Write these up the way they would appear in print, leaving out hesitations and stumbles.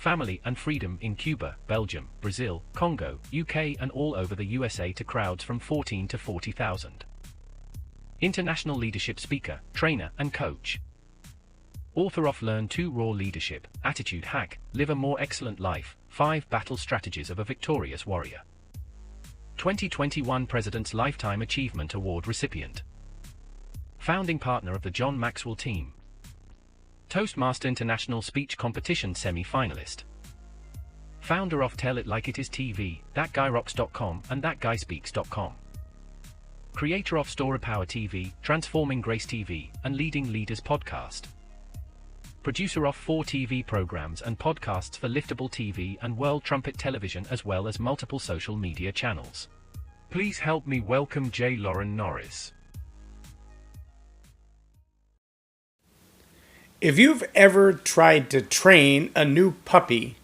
family and freedom in Cuba, Belgium, Brazil, Congo, UK and all over the USA to crowds from 14 to 40,000. International leadership speaker, trainer and coach. Author of Learn to Raw Leadership, Attitude Hack, Live a More Excellent Life, 5 Battle Strategies of a Victorious Warrior. 2021 President's Lifetime Achievement Award recipient. Founding partner of the John Maxwell team. Toastmaster International Speech Competition semi-finalist. Founder of Tell It Like It Is TV, ThatGuyRocks.com and ThatGuySpeaks.com. Creator of Story Power TV, Transforming Grace TV, and Leading Leaders Podcast. Producer of 4 TV programs and podcasts for Liftable TV and World Trumpet Television as well as multiple social media channels. Please help me welcome J Loren Norris. If you've ever tried to train a new puppy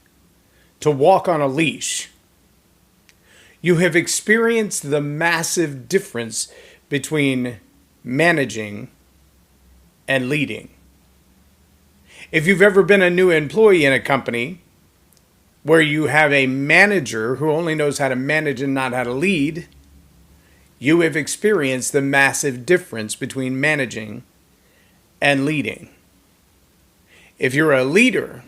to walk on a leash, you have experienced the massive difference between managing and leading. If you've ever been a new employee in a company where you have a manager who only knows how to manage and not how to lead, you have experienced the massive difference between managing and leading. If you're a leader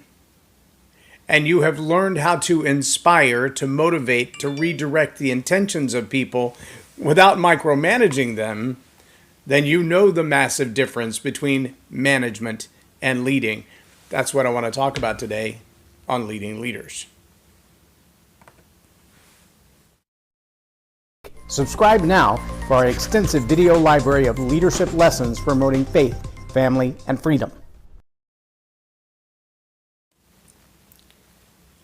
and you have learned how to inspire, to motivate, to redirect the intentions of people without micromanaging them, then you know the massive difference between management and leading. That's what I want to talk about today on Leading Leaders. Subscribe now for our extensive video library of leadership lessons promoting faith, family, and freedom.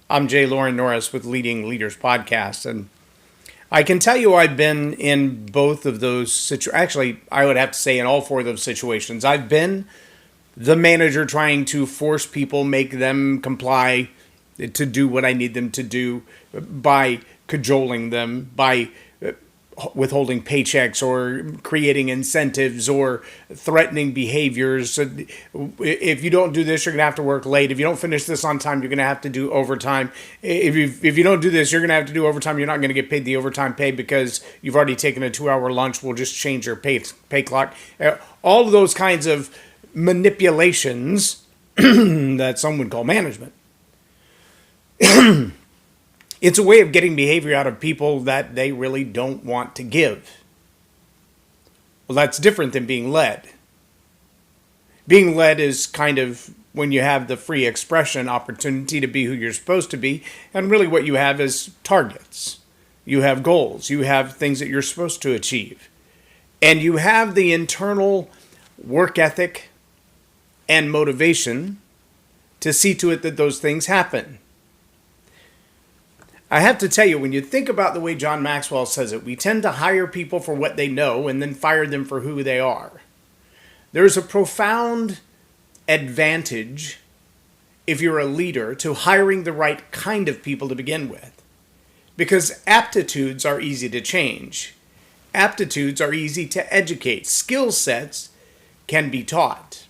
I'm J Loren Norris with Leading Leaders Podcast, and I can tell you I've been in both of those situations. Actually, I would have to say in all 4 of those situations. I've been the manager trying to force people, make them comply to do what I need them to do by cajoling them, by withholding paychecks or creating incentives or threatening behaviors. If you don't do this, you're going to have to work late. If you don't finish this on time, you're going to have to do overtime. If you don't do this, you're going to have to do overtime. You're not going to get paid the overtime pay because you've already taken a 2-hour lunch. We'll just change your pay clock. All of those kinds of manipulations that some would call management. It's a way of getting behavior out of people that they really don't want to give. Well, that's different than being led. Being led is kind of when you have the free expression opportunity to be who you're supposed to be, and really what you have is targets. You have goals. You have things that you're supposed to achieve. And you have the internal work ethic and motivation to see to it that those things happen. I have to tell you, when you think about the way John Maxwell says it, we tend to hire people for what they know and then fire them for who they are. There's a profound advantage, if you're a leader, to hiring the right kind of people to begin with. Because aptitudes are easy to change. Aptitudes are easy to educate. Skill sets can be taught.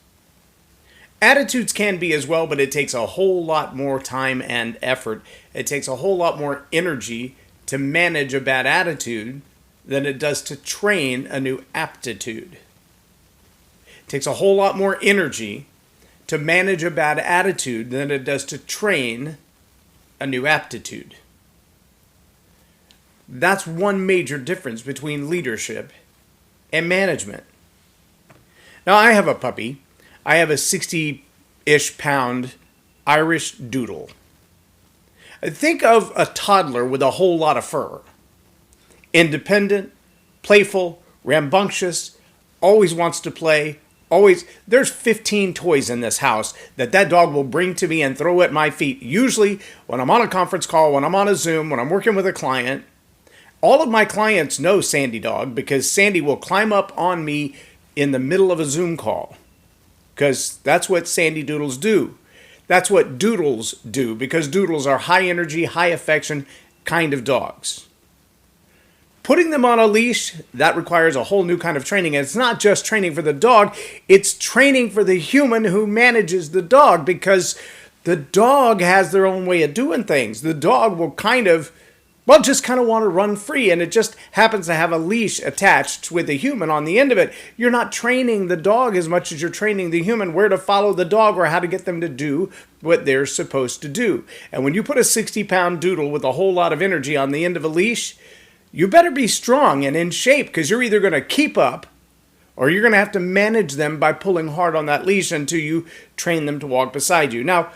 Attitudes can be as well, but it takes a whole lot more time and effort. It takes a whole lot more energy to manage a bad attitude than it does to train a new aptitude. It takes a whole lot more energy to manage a bad attitude than it does to train a new aptitude. That's one major difference between leadership and management. Now, I have a puppy. I have a 60-ish pound Irish Doodle. Think of a toddler with a whole lot of fur. Independent, playful, rambunctious, always wants to play, there's 15 toys in this house that dog will bring to me and throw at my feet. Usually when I'm on a conference call, when I'm on a Zoom, when I'm working with a client. All of my clients know Sandy Dog because Sandy will climb up on me in the middle of a Zoom call. Because that's what Sandy Doodles do. That's what doodles do, because doodles are high energy, high affection kind of dogs. Putting them on a leash, that requires a whole new kind of training. And it's not just training for the dog, it's training for the human who manages the dog, because The dog has their own way of doing things. The dog will just kind of want to run free, and it just happens to have a leash attached with a human on the end of it. You're not training the dog as much as you're training the human where to follow the dog or how to get them to do what they're supposed to do. And when you put a 60-pound doodle with a whole lot of energy on the end of a leash, you better be strong and in shape, because you're either going to keep up or you're going to have to manage them by pulling hard on that leash until you train them to walk beside you. Now,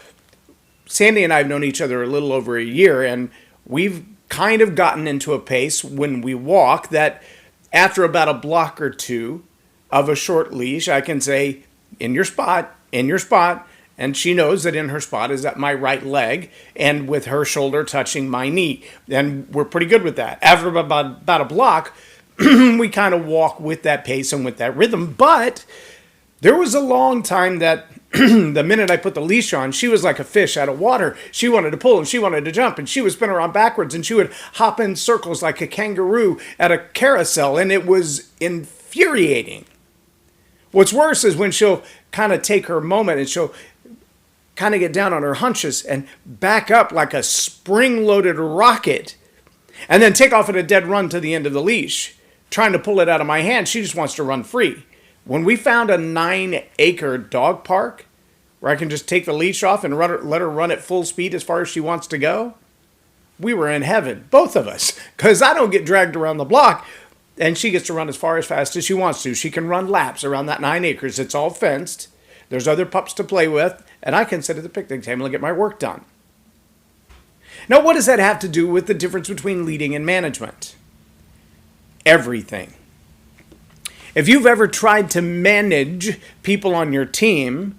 Sandy and I have known each other a little over a year, and we've kind of gotten into a pace when we walk that after about a block or two of a short leash, I can say, in your spot, and she knows that in her spot is at my right leg and with her shoulder touching my knee. And we're pretty good with that. After about a block, we kind of walk with that pace and with that rhythm. But there was a long time that the minute I put the leash on, she was like a fish out of water. She wanted to pull and she wanted to jump and she would spin around backwards and she would hop in circles like a kangaroo at a carousel, and it was infuriating. What's worse is when she'll kind of take her moment and she'll kind of get down on her hunches and back up like a spring-loaded rocket and then take off at a dead run to the end of the leash, trying to pull it out of my hand. She just wants to run free. When we found a 9-acre dog park where I can just take the leash off and let her run at full speed as far as she wants to go, we were in heaven, both of us, because I don't get dragged around the block, and she gets to run as far as fast as she wants to. She can run laps around that 9 acres. It's all fenced. There's other pups to play with, and I can sit at the picnic table and get my work done. Now, what does that have to do with the difference between leading and management? Everything. If you've ever tried to manage people on your team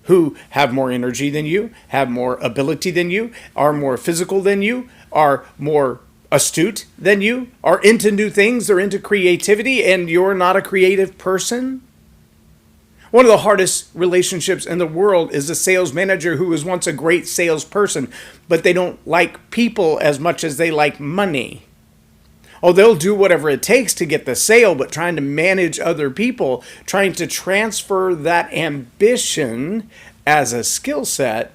who have more energy than you, have more ability than you, are more physical than you, are more astute than you, are into new things, they're into creativity, and you're not a creative person, one of the hardest relationships in the world is a sales manager who was once a great salesperson, but they don't like people as much as they like money. Oh, they'll do whatever it takes to get the sale, but trying to manage other people, trying to transfer that ambition as a skill set,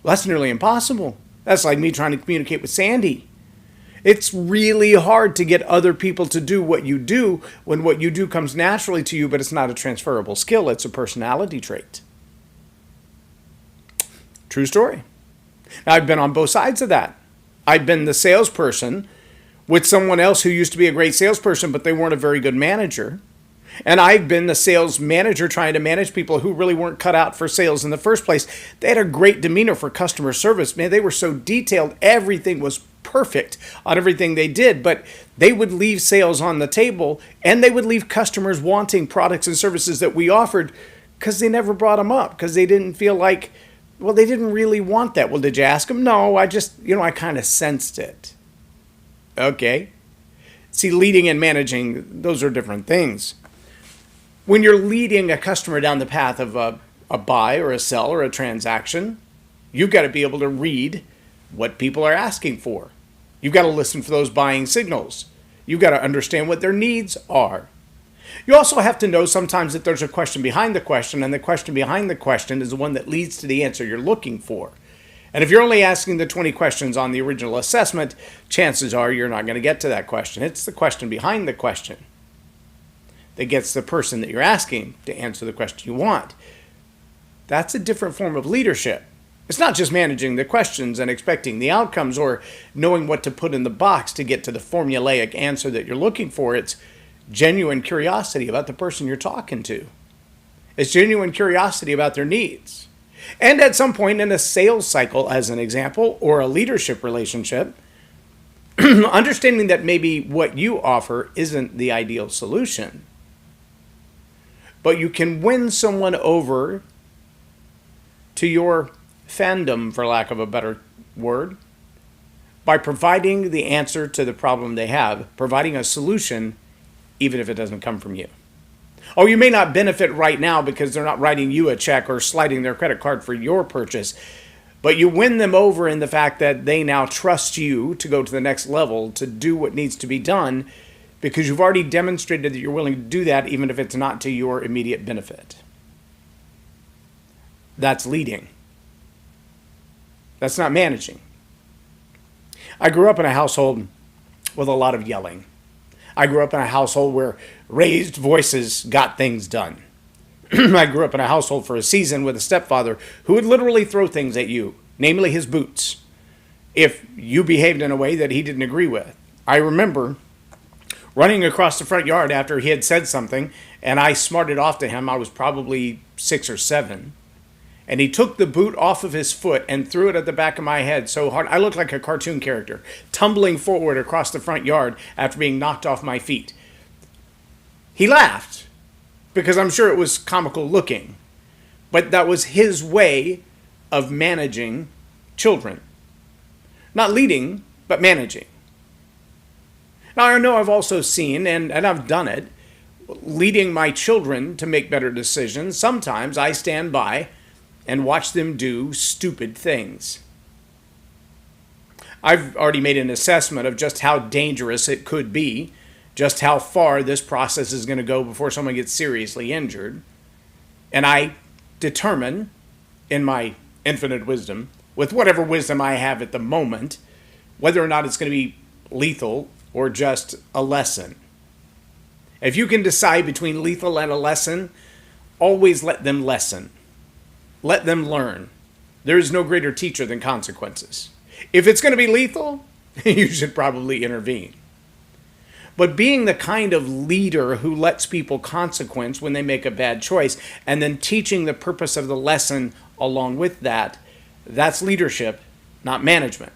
well, that's nearly impossible. That's like me trying to communicate with Sandy. It's really hard to get other people to do what you do when what you do comes naturally to you, but it's not a transferable skill. It's a personality trait. True story. Now, I've been on both sides of that. I've been the salesperson with someone else who used to be a great salesperson, but they weren't a very good manager. And I've been the sales manager trying to manage people who really weren't cut out for sales in the first place. They had a great demeanor for customer service. Man, they were so detailed. Everything was perfect on everything they did, but they would leave sales on the table and they would leave customers wanting products and services that we offered because they never brought them up, because they didn't feel like, well, they didn't really want that. Well, did you ask them? No, I kind of sensed it. Okay. See, leading and managing, those are different things. When you're leading a customer down the path of a buy or a sell or a transaction, you've got to be able to read what people are asking for. You've got to listen for those buying signals. You've got to understand what their needs are. You also have to know sometimes that there's a question behind the question, and the question behind the question is the one that leads to the answer you're looking for. And if you're only asking the 20 questions on the original assessment, chances are you're not going to get to that question. It's the question behind the question that gets the person that you're asking to answer the question you want. That's a different form of leadership. It's not just managing the questions and expecting the outcomes or knowing what to put in the box to get to the formulaic answer that you're looking for. It's genuine curiosity about the person you're talking to. It's genuine curiosity about their needs. And at some point in a sales cycle, as an example, or a leadership relationship, understanding that maybe what you offer isn't the ideal solution, but you can win someone over to your fandom, for lack of a better word, by providing the answer to the problem they have, providing a solution, even if it doesn't come from you. Oh, you may not benefit right now because they're not writing you a check or sliding their credit card for your purchase, but you win them over in the fact that they now trust you to go to the next level, to do what needs to be done, because you've already demonstrated that you're willing to do that even if it's not to your immediate benefit. That's leading. That's not managing. I grew up in a household with a lot of yelling. I grew up in a household where raised voices got things done. I grew up in a household for a season with a stepfather who would literally throw things at you, namely his boots, if you behaved in a way that he didn't agree with. I remember running across the front yard after he had said something, and I smarted off to him. I was probably 6 or 7. And he took the boot off of his foot and threw it at the back of my head so hard. I looked like a cartoon character, tumbling forward across the front yard after being knocked off my feet. He laughed, because I'm sure it was comical looking. But that was his way of managing children. Not leading, but managing. Now, I know I've also seen, and I've done it, leading my children to make better decisions. Sometimes I stand by and watch them do stupid things. I've already made an assessment of just how dangerous it could be, just how far this process is going to go before someone gets seriously injured. And I determine, in my infinite wisdom, with whatever wisdom I have at the moment, whether or not it's going to be lethal or just a lesson. If you can decide between lethal and a lesson, always let them lesson. Let them learn. There is no greater teacher than consequences. If it's going to be lethal, you should probably intervene. But being the kind of leader who lets people consequence when they make a bad choice, and then teaching the purpose of the lesson along with that, that's leadership, not management.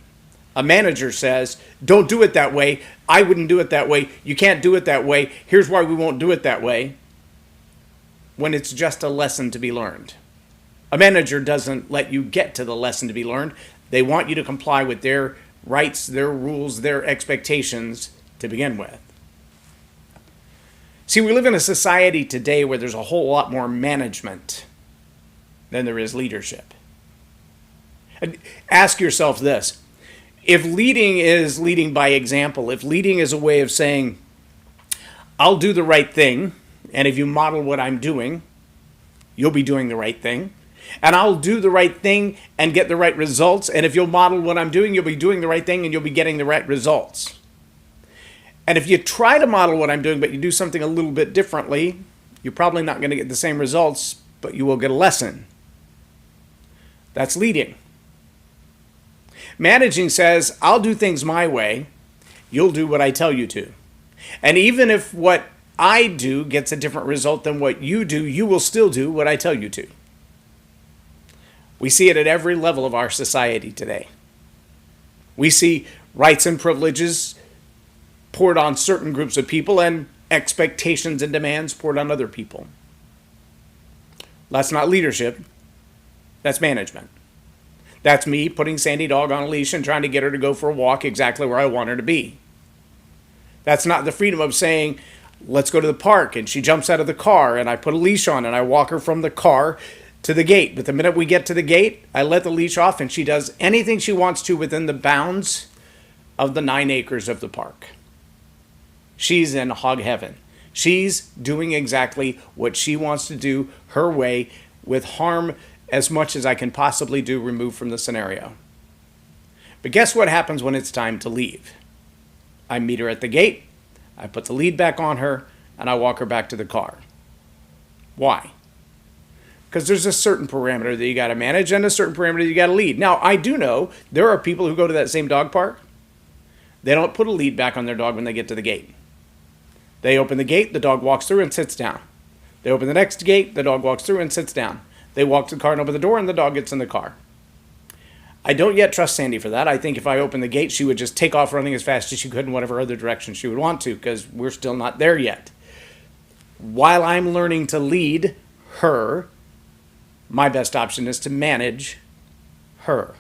A manager says, don't do it that way. I wouldn't do it that way. You can't do it that way. Here's why we won't do it that way. When it's just a lesson to be learned. A manager doesn't let you get to the lesson to be learned. They want you to comply with their rights, their rules, their expectations to begin with. See, we live in a society today where there's a whole lot more management than there is leadership. And ask yourself this. If leading is leading by example, if leading is a way of saying, I'll do the right thing, and if you model what I'm doing, you'll be doing the right thing. And I'll do the right thing and get the right results. And if you'll model what I'm doing, you'll be doing the right thing and you'll be getting the right results. And if you try to model what I'm doing, but you do something a little bit differently, you're probably not going to get the same results, but you will get a lesson. That's leading. Managing says, I'll do things my way. You'll do what I tell you to. And even if what I do gets a different result than what you do, you will still do what I tell you to. We see it at every level of our society today. We see rights and privileges poured on certain groups of people and expectations and demands poured on other people. That's not leadership. That's management. That's me putting Sandy Dog on a leash and trying to get her to go for a walk exactly where I want her to be. That's not the freedom of saying, let's go to the park, and she jumps out of the car and I put a leash on and I walk her from the car to the gate. But the minute we get to the gate, I let the leash off and she does anything she wants to within the bounds of the 9 acres of the park. She's in hog heaven. She's doing exactly what she wants to do her way, with harm as much as I can possibly do removed from the scenario. But guess what happens when it's time to leave? I meet her at the gate, I put the lead back on her, and I walk her back to the car. Why? Because there's a certain parameter that you got to manage and a certain parameter you got to lead. Now, I do know there are people who go to that same dog park. They don't put a lead back on their dog when they get to the gate. They open the gate, the dog walks through and sits down. They open the next gate, the dog walks through and sits down. They walk to the car and open the door, and the dog gets in the car. I don't yet trust Sandy for that. I think if I opened the gate, she would just take off running as fast as she could in whatever other direction she would want to, because we're still not there yet. While I'm learning to lead her, my best option is to manage her.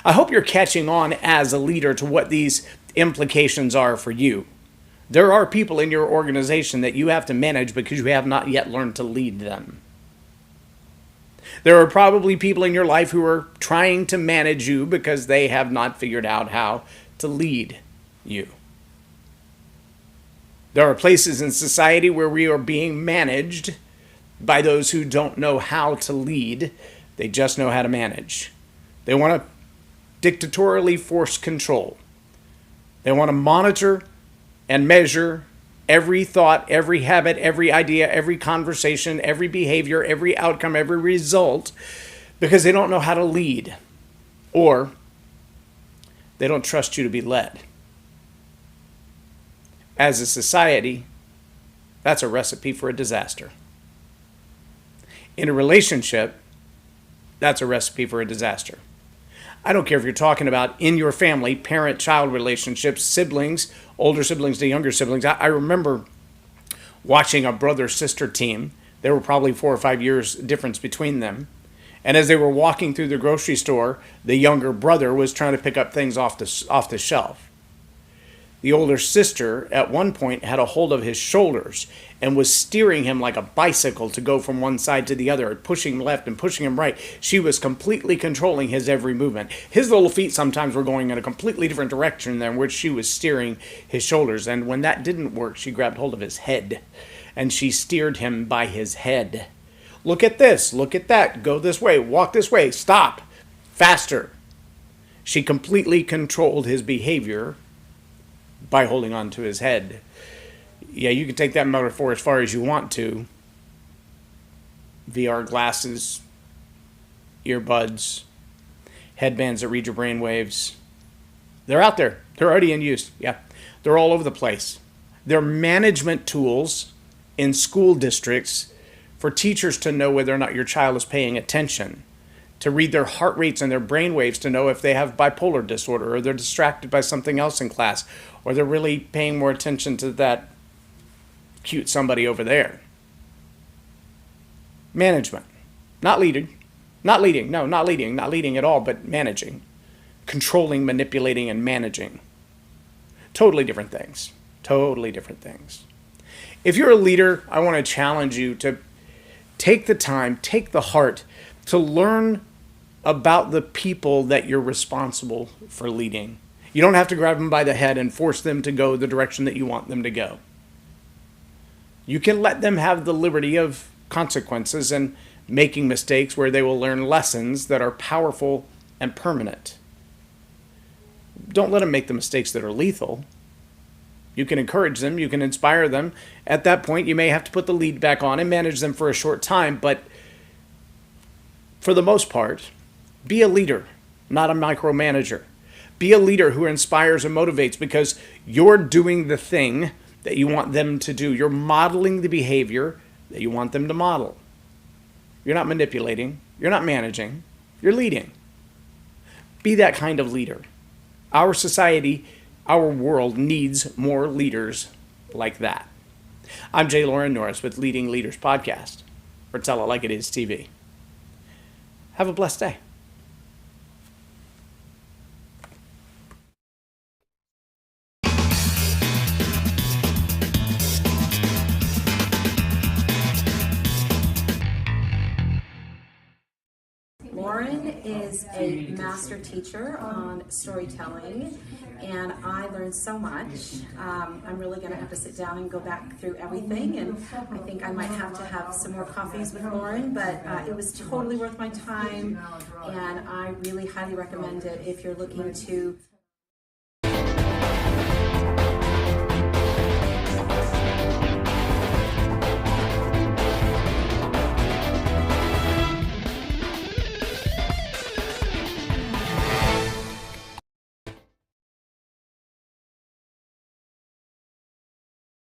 I hope you're catching on as a leader to what these implications are for you. There are people in your organization that you have to manage because you have not yet learned to lead them. There are probably people in your life who are trying to manage you because they have not figured out how to lead you. There are places in society where we are being managed by those who don't know how to lead. They just know how to manage. They want to dictatorially force control. They want to monitor and measure every thought, every habit, every idea, every conversation, every behavior, every outcome, every result, because they don't know how to lead, or they don't trust you to be led. As a society, that's a recipe for a disaster. In a relationship, that's a recipe for a disaster. I don't care if you're talking about in your family, parent-child relationships, siblings, older siblings to younger siblings. I remember watching a brother-sister team. There were probably 4 or 5 years difference between them. And as they were walking through the grocery store, the younger brother was trying to pick up things off the shelf. The older sister, at one point, had a hold of his shoulders and was steering him like a bicycle to go from one side to the other, pushing him left and pushing him right. She was completely controlling his every movement. His little feet sometimes were going in a completely different direction than which she was steering his shoulders. And when that didn't work, she grabbed hold of his head and she steered him by his head. Look at this, look at that, go this way, walk this way, stop, faster. She completely controlled his behavior by holding on to his head. Yeah, you can take that metaphor as far as you want to. VR glasses, earbuds, headbands that read your brain waves. They're out there. They're already in use. Yeah, they're all over the place. They're management tools in school districts for teachers to know whether or not your child is paying attention, to read their heart rates and their brain waves to know if they have bipolar disorder or they're distracted by something else in class or they're really paying more attention to that cute somebody over there. Management. Not leading. Not leading at all, but managing. Controlling, manipulating, and managing. Totally different things. Totally different things. If you're a leader, I want to challenge you to take the time, take the heart to learn about the people that you're responsible for leading. You don't have to grab them by the head and force them to go the direction that you want them to go. You can let them have the liberty of consequences and making mistakes where they will learn lessons that are powerful and permanent. Don't let them make the mistakes that are lethal. You can encourage them, you can inspire them. At that point, you may have to put the lead back on and manage them for a short time, but for the most part, be a leader, not a micromanager. Be a leader who inspires and motivates because you're doing the thing that you want them to do. You're modeling the behavior that you want them to model. You're not manipulating. You're not managing. You're leading. Be that kind of leader. Our society, our world needs more leaders like that. I'm J Loren Norris with Leading Leaders Podcast, or Tell It Like It Is TV. Have a blessed day. Loren is a master teacher on storytelling, and I learned so much. I'm really going to have to sit down and go back through everything, and I think I might have to have some more coffees with Loren, but it was totally worth my time, and I really highly recommend it if you're looking to